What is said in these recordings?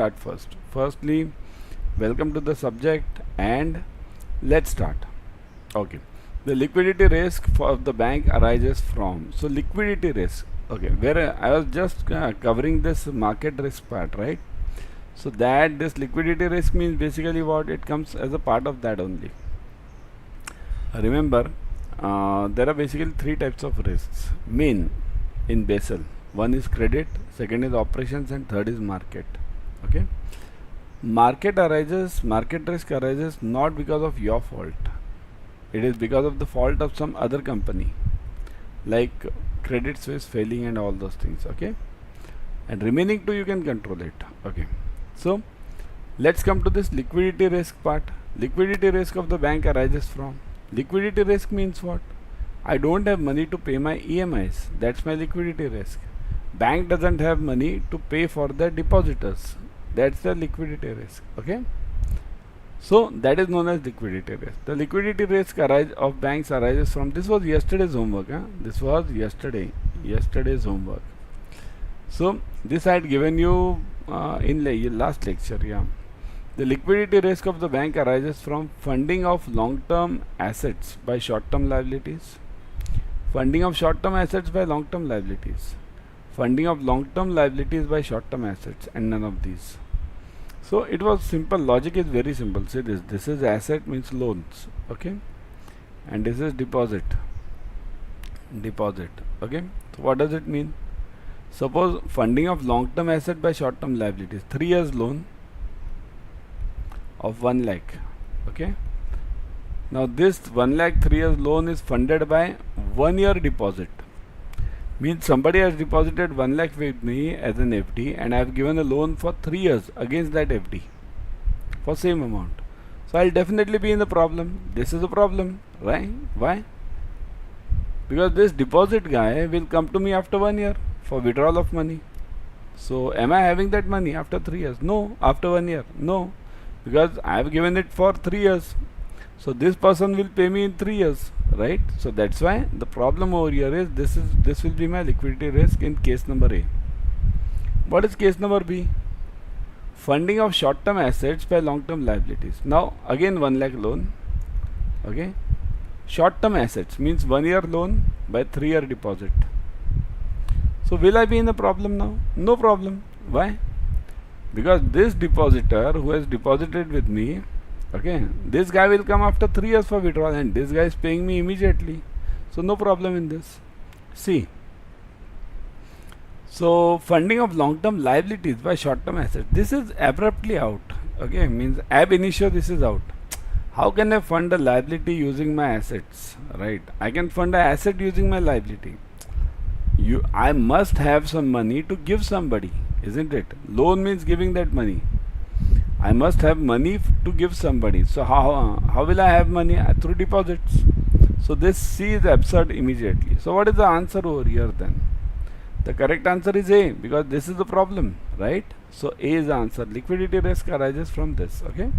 start first. Firstly, welcome to the subject and let's start. Okay. The liquidity risk for the bank arises from. So liquidity risk. Okay. Where I was just covering this market risk part, right? So that this liquidity risk means basically what it comes as a part of that only. Remember, there are basically three types of risks main in Basel. One is credit, second is operations, and third is market. Okay. Market risk arises not because of your fault. It is because of the fault of some other company, like Credit Suisse failing and all those things. Okay. And remaining two you can control it. Okay. So let's come to this liquidity risk part. Liquidity risk of the bank arises from. Liquidity risk means what? I don't have money to pay my EMIs. That's my liquidity risk. Bank doesn't have money to pay for the depositors. That's the liquidity risk. Okay. So that is known as liquidity risk. The liquidity risk of banks arises from. This was yesterday's homework. This was yesterday's homework. So this I had given you in last lecture. Yeah. The liquidity risk of the bank arises from funding of long-term assets by short-term liabilities, funding of short-term assets by long-term liabilities, funding of long-term liabilities by short-term assets, and none of these. So it was simple. Logic is very simple. See this. This is asset means loans. Okay. And this is deposit. Okay. So what does it mean? Suppose funding of long-term asset by short-term liabilities. 3 years loan of 1 lakh. Okay. Now this 1 lakh 3 years loan is funded by 1 year deposit. Means somebody has deposited 1 lakh with me as an FD and I have given a loan for 3 years against that FD for same amount. So I'll definitely be in the problem. This is a problem, right? Why? Because this deposit guy will come to me after 1 year for withdrawal of money. So am I having that money after 3 years? No. After 1 year? No. Because I have given it for 3 years. So this person will pay me in 3 years, right? So that's why the problem over here is this will be my liquidity risk in case number A. What is case number B? Funding of short-term assets by long-term liabilities. Now again 1 lakh loan. Okay. Short-term assets means 1 year loan by 3 year deposit. So will I be in the problem now? No problem. Why? Because this depositor who has deposited with me, okay, this guy will come after 3 years for withdrawal and this guy is paying me immediately. So no problem in this. See. So funding of long-term liabilities by short-term assets. This is abruptly out. Okay, means ab initio this is out. How can I fund a liability using my assets? Right. I can fund an asset using my liability. I must have some money to give somebody, isn't it? Loan means giving that money. I must have money to give somebody. So how will I have money? Through deposits. So this C is absurd immediately. So what is the answer over here then? The correct answer is A, because this is the problem, right? So A is the answer. Liquidity risk arises from this. Okay.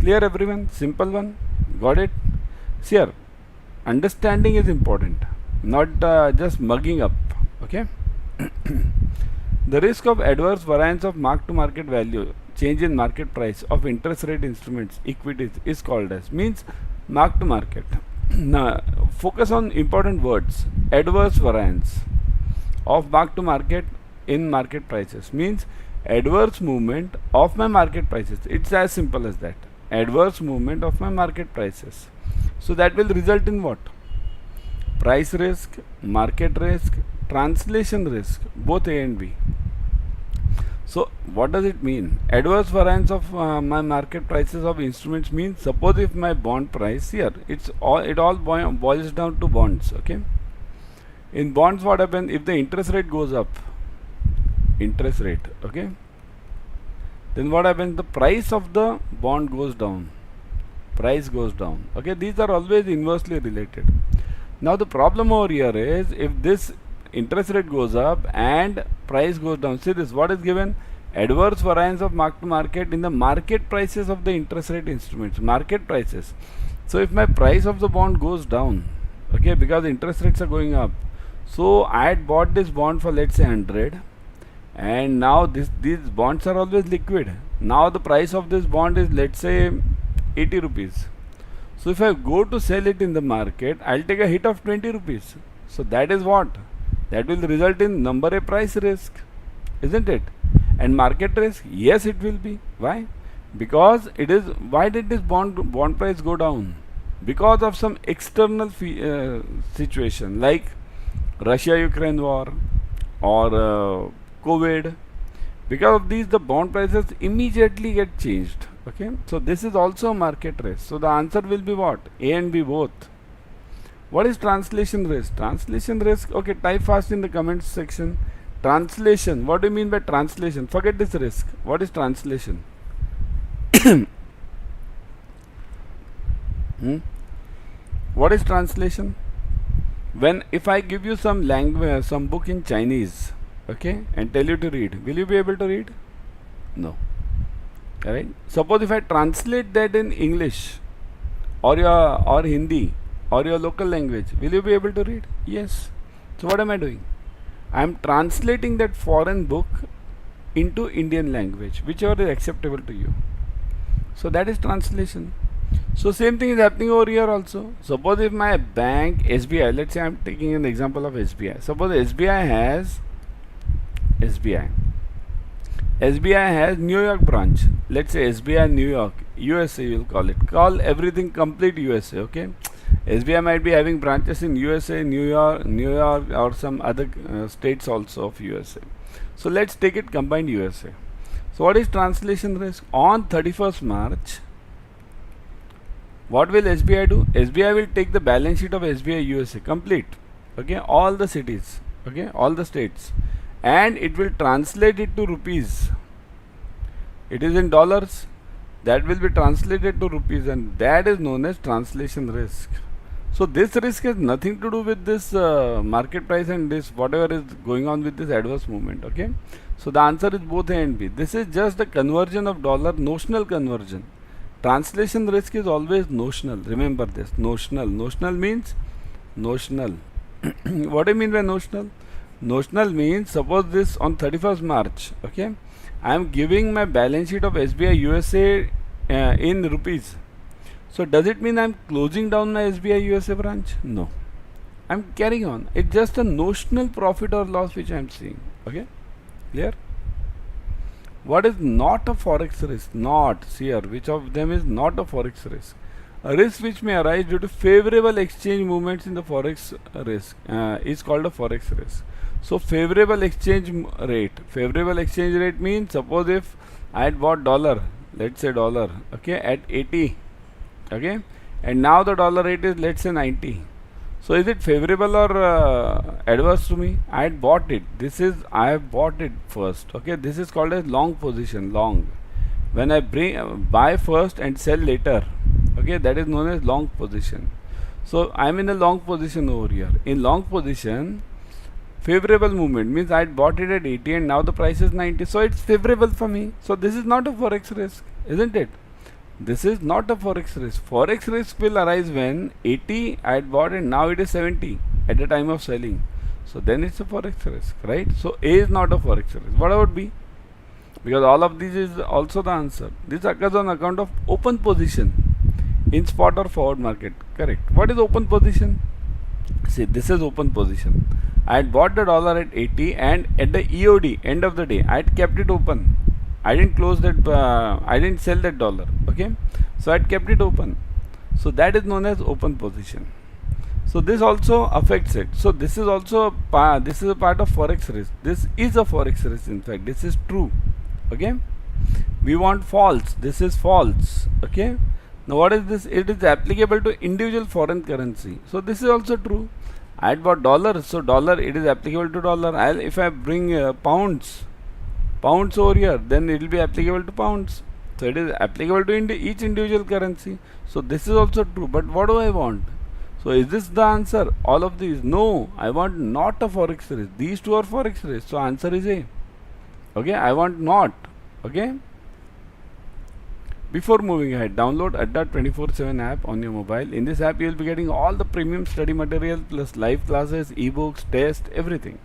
Clear everyone? Simple one. Got it? See here, understanding is important, not just mugging up. Okay. The risk of adverse variance of mark-to-market value, change in market price of interest rate instruments, equities, is called as, means mark-to-market. Now focus on important words. Adverse variance of mark-to-market in market prices means adverse movement of my market prices. It's as simple as that. Adverse movement of my market prices. So that will result in what? Price risk, market risk, translation risk, both A and B. So what does it mean? Adverse variance of my market prices of instruments means, suppose if my bond price here, it all boils down to bonds. Okay. In bonds, what happens if the interest rate goes up? Interest rate. Okay. Then what happens? The price of the bond goes down. Price goes down. Okay. These are always inversely related. Now the problem over here is, if this interest rate goes up and price goes down. See this, what is given? Adverse variance of mark to market in the market prices of the interest rate instruments. Market prices. So if my price of the bond goes down, okay, because interest rates are going up. So I had bought this bond for, let's say, 100, and now these bonds are always liquid. Now the price of this bond is, let's say, 80 rupees. So if I go to sell it in the market, I'll take a hit of 20 rupees. So that is what? That will result in number a price risk, isn't it? And market risk, yes, it will be. Why? Because it is, why did this bond price go down? Because of some external situation like Russia-Ukraine war or COVID. Because of these, the bond prices immediately get changed. Okay, so this is also a market risk. So the answer will be what? A and B both. What is translation risk? Translation risk, okay, type fast in the comments section. Translation, what do you mean by translation? Forget this risk. What is translation? What is translation? When, if I give you some language, some book in Chinese, okay, and tell you to read, will you be able to read? No. Alright. Suppose if I translate that in English or Hindi or your local language, will you be able to read? Yes. So what am I doing? I am translating that foreign book into Indian language, whichever is acceptable to you. So that is translation. So same thing is happening over here also. Suppose if my bank SBI, let's say I am taking an example of SBI. Suppose SBI has New York branch. Let's say SBI New York, USA we'll call it. Call everything complete USA, okay? SBI might be having branches in USA, New York or some other states also of USA. So let's take it combined USA. So what is translation risk? On 31st March, what will SBI do? SBI will take the balance sheet of SBI USA complete, okay, all the cities, okay, all the states, and it will translate it to rupees. It is in dollars, that will be translated to rupees, and that is known as translation risk. So this risk has nothing to do with this market price and this whatever is going on with this adverse movement, okay. So the answer is both A and B. This is just the conversion of dollar, notional conversion. Translation risk is always notional. Remember this, notional. Notional means notional. What do you mean by notional? Notional means, suppose this on 31st March, okay, I am giving my balance sheet of SBI USA in rupees. So does it mean I am closing down my SBI USA branch? No. I am carrying on. It's just a notional profit or loss which I am seeing. Okay? Clear? What is not a forex risk? Not. See here, which of them is not a forex risk? A risk which may arise due to favorable exchange movements in the forex risk is called a forex risk. So favorable exchange rate. Favorable exchange rate means, suppose if I had bought dollar, let's say dollar, okay, at 80, okay, and now the dollar rate is, let's say, 90. So is it favorable or adverse to me? I had bought it. I have bought it first. Okay, this is called as long position. Long. When I buy first and sell later. Okay, that is known as long position. So I am in a long position over here. In long position, favorable movement means I had bought it at 80 and now the price is 90. So it's favorable for me. So this is not a forex risk, isn't it? This is not a forex risk. Forex risk will arise when 80 I had bought and now it is 70 at the time of selling. So then it's a forex risk, right? So A is not a forex risk. What about B? Because all of these is also the answer. This occurs on account of open position in spot or forward market. Correct. What is open position? See, this is open position. I had bought the dollar at 80 and at the EOD, end of the day, I had kept it open. I didn't close that, I didn't sell that dollar, okay. So I had kept it open. So that is known as open position. So this also affects it. So this is also this is a part of forex risk. This is a forex risk. In fact, this is true, okay. We want false. This is false, okay. Now what is this? It is applicable to individual foreign currency. So this is also true. I had bought dollar, so dollar, it is applicable to dollar. If I bring pounds over here, then it will be applicable to pounds. So it is applicable to each individual currency. So this is also true. But what do I want? So is this the answer? All of these? No, I want not a forex risk. These two are forex risk. So answer is A. Okay, I want not. Okay. Before moving ahead, download Adda 24/7 app on your mobile. In this app, you will be getting all the premium study material plus live classes, ebooks, tests, everything.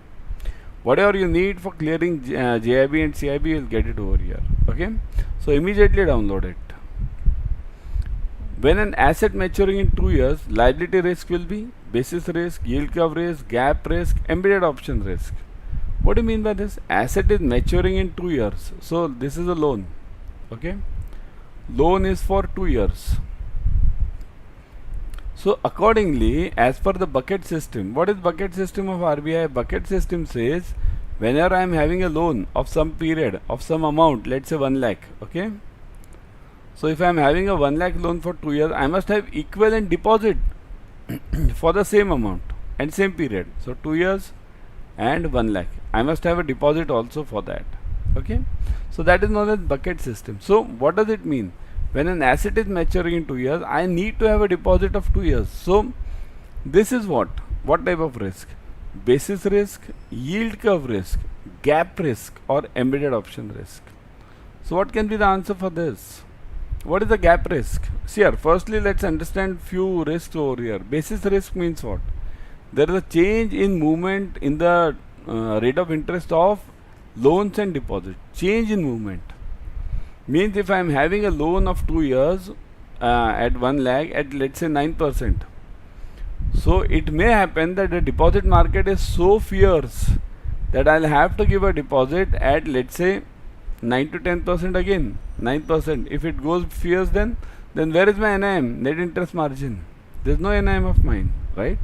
Whatever you need for clearing JIB and CIB, you'll get it over here. Okay, so immediately download it. When an asset maturing in 2 years, liability risk will be basis risk, yield curve risk, gap risk, embedded option risk. What do you mean by this? Asset is maturing in 2 years. So this is a loan. Okay, loan is for 2 years. So accordingly, as per the bucket system, what is bucket system of RBI? Bucket system says whenever I am having a loan of some period, of some amount, let's say 1 lakh. Okay, so if I am having a 1 lakh loan for 2 years, I must have equivalent deposit for the same amount and same period. So 2 years and 1 lakh. I must have a deposit also for that. Okay, so that is known as bucket system. So what does it mean? When an asset is maturing in 2 years, I need to have a deposit of 2 years. So this is what type of risk? Basis risk, yield curve risk, gap risk, or embedded option risk. So what can be the answer for this? What is the gap risk? See here, firstly let's understand few risks over here. Basis risk means what? There is a change in movement in the rate of interest of loans and deposits. Change in movement means if I am having a loan of 2 years at 1 lakh at let's say 9%. So it may happen that the deposit market is so fierce that I'll have to give a deposit at let's say 9 to 10% again, 9%. If it goes fierce, then where is my NIM, net interest margin? There's no NIM of mine, right?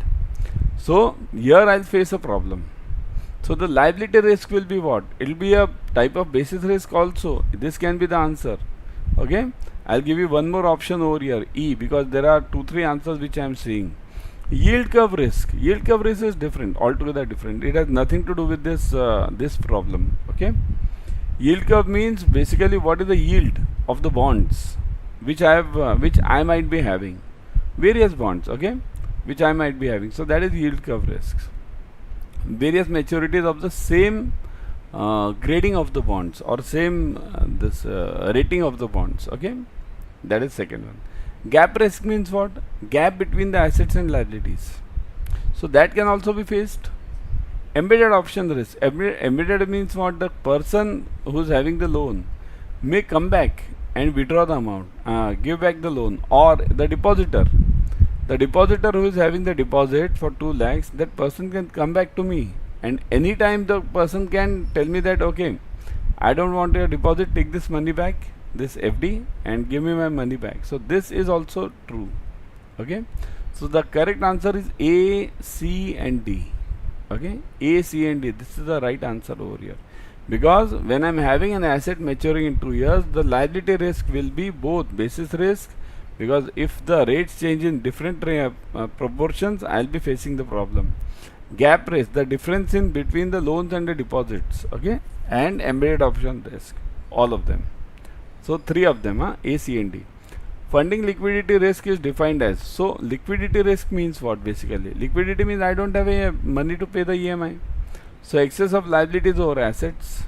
So here I'll face a problem. So the liability risk will be what? It will be a type of basis risk also. This can be the answer. Okay, I'll give you one more option over here, E, because there are 2-3 answers which I am seeing. Yield curve risk. Yield curve risk is different, altogether different. It has nothing to do with this this problem. Okay. Yield curve means basically what is the yield of the bonds which I might be having, various bonds, okay, which I might be having. So that is yield curve risks. Various maturities of the same grading of the bonds or same rating of the bonds. Okay, that is second one. Gap risk means what? Gap between the assets and liabilities. So that can also be faced. Embedded option risk. Embedded means what? The person who is having the loan may come back and withdraw the amount, give back the loan, or the depositor. The depositor who is having the deposit for 2 lakhs, that person can come back to me, and anytime the person can tell me that okay, I don't want your deposit, take this money back, this FD, and give me my money back. So this is also true. Okay, so the correct answer is A, C and D. Okay, A, C and D. This is the right answer over here, because when I'm having an asset maturing in 2 years, the liability risk will be both basis risk, because if the rates change in different proportions, I'll be facing the problem. Gap risk, the difference in between the loans and the deposits. Okay, and embedded option risk, all of them. So 3 of them, A, C and D. Funding liquidity risk is defined as, so liquidity risk means what basically? Liquidity means I don't have money to pay the EMI. So excess of liabilities over assets,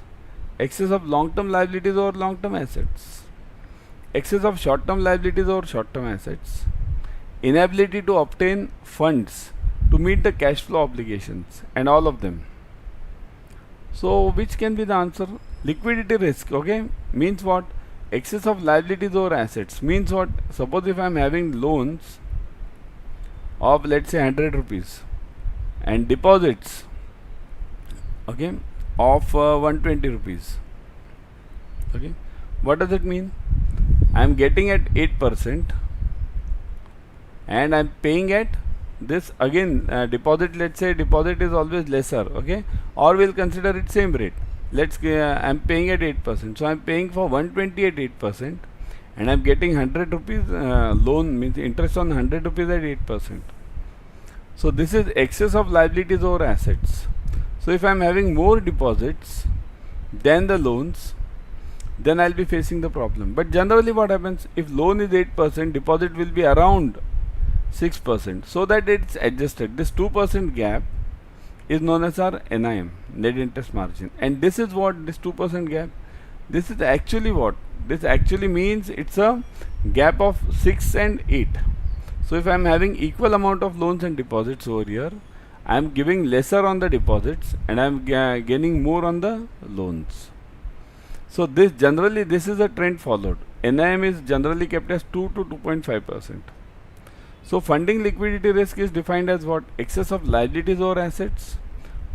excess of long-term liabilities over long-term assets, excess of short-term liabilities over short-term assets, inability to obtain funds to meet the cash flow obligations, and all of them. So which can be the answer? Liquidity risk, okay, means what? Excess of liabilities over assets means what? Suppose if I am having loans of let's say 100 rupees and deposits, okay, of 120 rupees. Okay, what does it mean? I am getting at 8% and I am paying at this again deposit. Let's say deposit is always lesser, okay, or we'll consider it same rate. Let's I'm paying at 8%, so I'm paying for 120 at 8%, and I'm getting 100 rupees loan, means interest on 100 rupees at 8%. So this is excess of liabilities over assets. So if I'm having more deposits than the loans, then I'll be facing the problem. But generally what happens, if loan is 8%, deposit will be around 6%, so that it's adjusted. This 2% gap is known as our NIM, net interest margin. And this is what, this 2% gap, this is actually what? This actually means it's a gap of 6 and 8. So if I am having equal amount of loans and deposits over here, I am giving lesser on the deposits and I am gaining more on the loans. So this generally, this is a trend followed. NIM is generally kept as 2 to 2.5%. So funding liquidity risk is defined as what? Excess of liabilities over assets,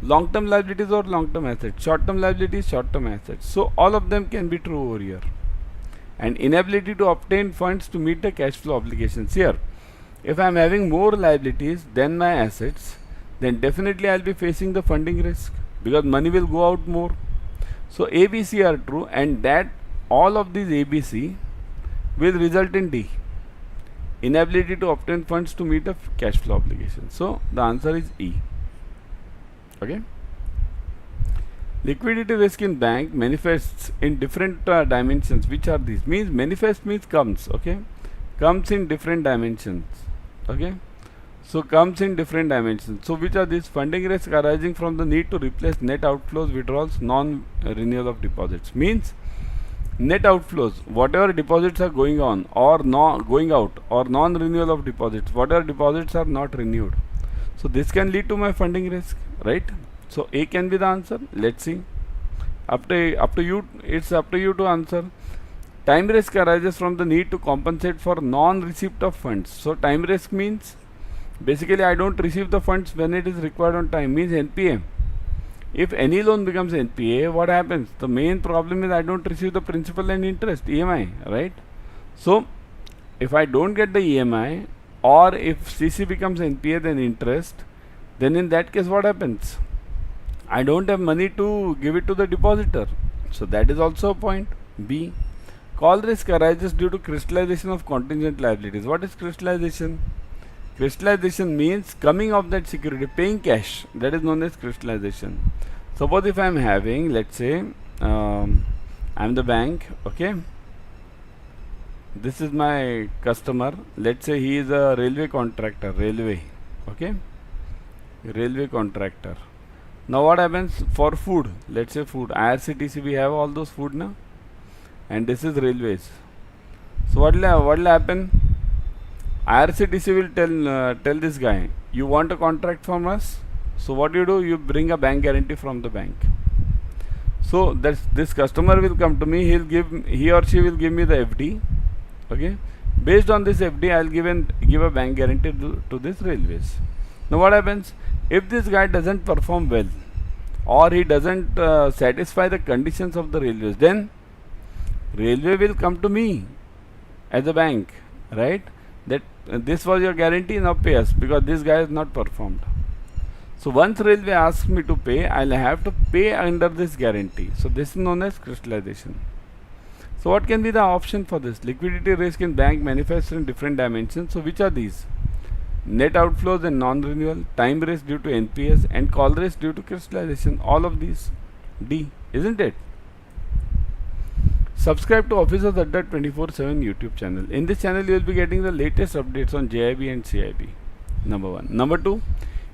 long-term liabilities or long-term assets, short-term liabilities, short-term assets. So all of them can be true over here. And inability to obtain funds to meet the cash flow obligations. Here, if I am having more liabilities than my assets, then definitely I will be facing the funding risk because money will go out more. So ABC are true, and that all of these ABC will result in D, inability to obtain funds to meet the cash flow obligation. So the answer is E. Okay. Liquidity risk in bank manifests in different dimensions. Which are these? Means manifest means comes. Okay, comes in different dimensions. Okay, so comes in different dimensions. So which are these? Funding risk arising from the need to replace net outflows, withdrawals, non-renewal of deposits. Means net outflows, whatever deposits are going on or going out, or non-renewal of deposits, whatever deposits are not renewed. So this can lead to my funding risk, right? So A can be the answer. Let's see. Up to you. It's up to you to answer. Time risk arises from the need to compensate for non-receipt of funds. So time risk means basically I don't receive the funds when it is required on time. Means NPA. If any loan becomes NPA, what happens? The main problem is I don't receive the principal and interest, EMI, right? So if I don't get the EMI, or if CC becomes NPA then interest, then in that case what happens? I don't have money to give it to the depositor. So that is also a point. B. Call risk arises due to crystallization of contingent liabilities. What is crystallization? Crystallization means coming of that security, paying cash. That is known as crystallization. Suppose if I am having, let's say, I am the bank, okay. This is my customer. Let's say he is a railway contractor, okay. Railway contractor. Now what happens for food? Let's say food. IRCTC, we have all those food now, and this is railways. So what will happen? IRCTC will tell this guy, you want a contract from us. So what do? You bring a bank guarantee from the bank. So this customer will come to me. He or she will give me the FD. Okay. Based on this FD, I'll give a bank guarantee to this railways. Now what happens? If this guy doesn't perform well, or he doesn't satisfy the conditions of the railways, then railway will come to me as a bank, right? That this was your guarantee, now pay us because this guy has not performed. So once railway asks me to pay, I'll have to pay under this guarantee. So this is known as crystallization. So what can be the option for this? Liquidity risk in bank manifests in different dimensions. So which are these? Net outflows and non-renewal, time risk due to NPS, and call risk due to crystallization. All of these. D, isn't it? Subscribe to Officers Adda 24/7 YouTube channel. In this channel, you will be getting the latest updates on JIB and CIB. Number 1. Number 2,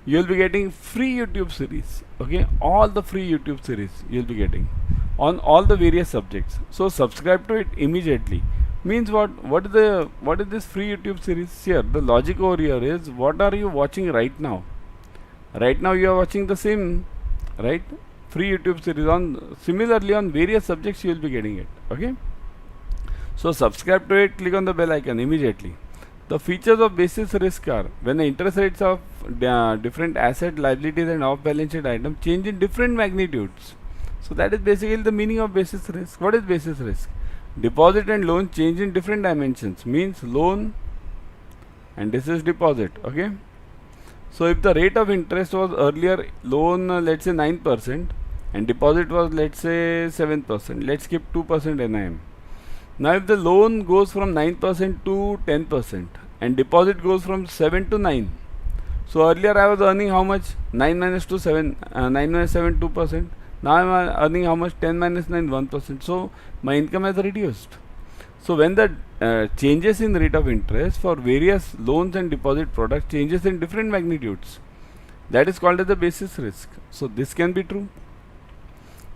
you will be getting free YouTube series. Okay, all the free YouTube series you will be getting on all the various subjects. So subscribe to it immediately. Means what is this free YouTube series? Here the logic over here is, what are you watching right now? Right now you are watching the same, right? Free YouTube series on similarly on various subjects you will be getting it. Okay, so subscribe to it, click on the bell icon immediately. The features of basis risk are when the interest rates of different asset, liabilities and off balance sheet items change in different magnitudes. So that is basically the meaning of basis risk. What is basis risk? Deposit and loan change in different dimensions, means loan and this is deposit. Okay, so if the rate of interest was earlier loan let's say 9% and deposit was let's say 7%, let's keep 2% NIM. Now if the loan goes from 9% to 10% and deposit goes from 7 to 9, so earlier I was earning how much? 9 minus 2 7, 9 minus 7 2%. Now I am earning how much? 10 minus 9 1%. So my income has reduced. So when the changes in rate of interest for various loans and deposit products changes in different magnitudes, that is called as the basis risk. So this can be true.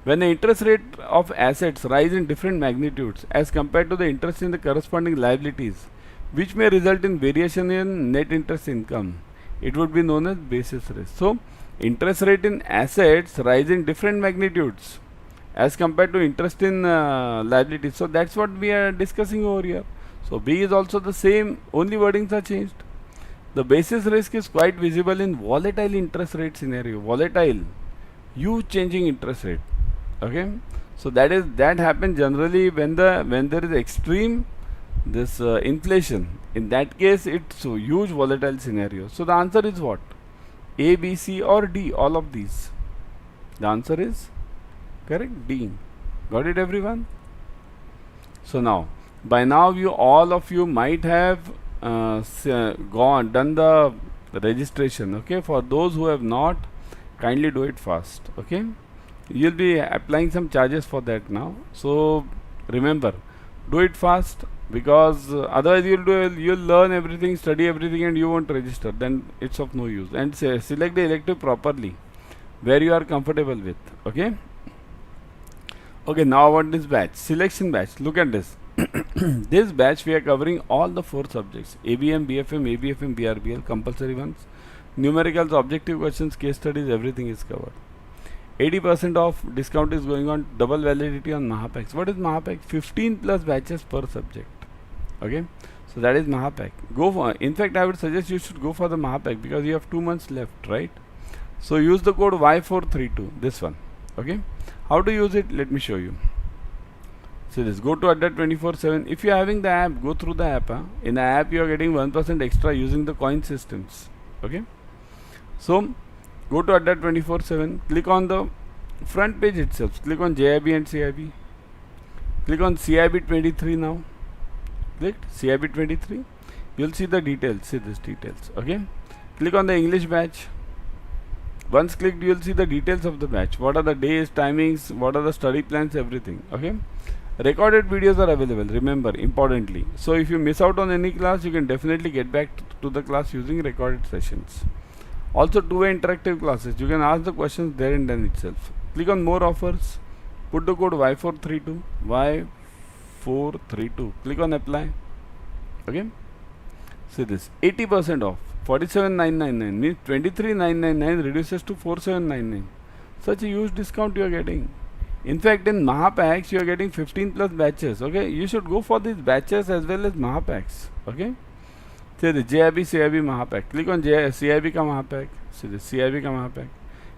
When the interest rate of assets rise in different magnitudes as compared to the interest in the corresponding liabilities, which may result in variation in net interest income, it would be known as basis risk. So interest rate in assets rise in different magnitudes as compared to interest in liabilities. So that's what we are discussing over here. So B is also the same, only wordings are changed. The basis risk is quite visible in volatile interest rate scenario. Volatile, huge changing interest rate. Okay, so that happens generally when there is extreme this inflation. In that case, it's a huge volatile scenario. So the answer is what? A, B, C, or D? All of these. The answer is correct, D. Got it, everyone? So now, by now all of you might have done the registration. Okay, for those who have not, kindly do it fast. Okay, you'll be applying some charges for that now. So remember, do it fast, because otherwise you'll learn everything, study everything, and you won't register. Then it's of no use. And select the elective properly where you are comfortable with. Okay. Okay, now about this batch, selection batch. Look at this. This batch we are covering all the 4 subjects: ABM, BFM, ABFM, BRBL, compulsory ones, numericals, objective questions, case studies, everything is covered. 80% of discount is going on, double validity on Mahapack. What is Mahapack? 15 plus batches per subject. Okay, so that is Mahapack. Go for, in fact, I would suggest you should go for the Mahapack because you have 2 months left, right? So use the code Y432, this one. Okay, how to use it? Let me show you. So this, go to Adda 24/7. If you are having the app, go through the app. In the app, you are getting 1% extra using the coin systems. Okay, so go to Adda 24/7. Click on the front page itself. Click on JIB and CIB. Click on CIB 23 now. Click CIB 23. You'll see the details. See this details. Okay. Click on the English batch. Once clicked, you'll see the details of the batch. What are the days, timings, what are the study plans, everything. Okay. Recorded videos are available, remember, importantly. So if you miss out on any class, you can definitely get back to the class using recorded sessions. Also, 2-way interactive classes. You can ask the questions there and then itself. Click on more offers. Put the code Y432. Y432. Click on apply. Okay. See this. 80% off. 47,999 means 23,999 reduces to 4799. Such a huge discount you are getting. In fact, in Mahapacks, you are getting 15 plus batches. Okay, you should go for these batches as well as Mahapacks. Okay, say the JIB, CIB, Mahapack. Click on CIB ka Mahapack. See the CIB ka Mahapack.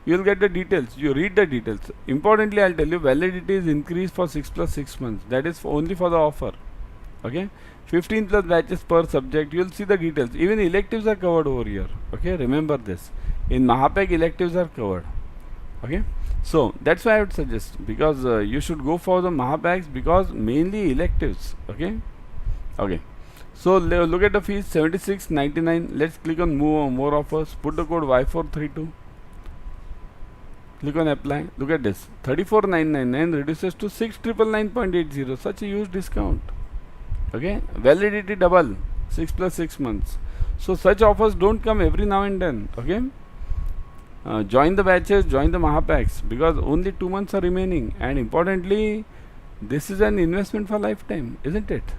You will get the details. You read the details. Importantly, I'll tell you, validity is increased for 6 plus 6 months. That is only for the offer. Okay, 15 plus batches per subject. You will see the details. Even electives are covered over here. Okay, remember this. In Mahapack, electives are covered. Okay. So that's why I would suggest, because you should go for the Mahapacks, because mainly electives. Okay. Okay. So look at the fees, 76.99. Let's click on more offers. Put the code Y432. Click on apply. Look at this, 34,999 reduces to 6,999.80. Such a huge discount. Okay. Validity double, 6 plus 6 months. So such offers don't come every now and then. Okay. Join the batches, join the Mahapacks, because only 2 months are remaining, and importantly, this is an investment for lifetime, isn't it?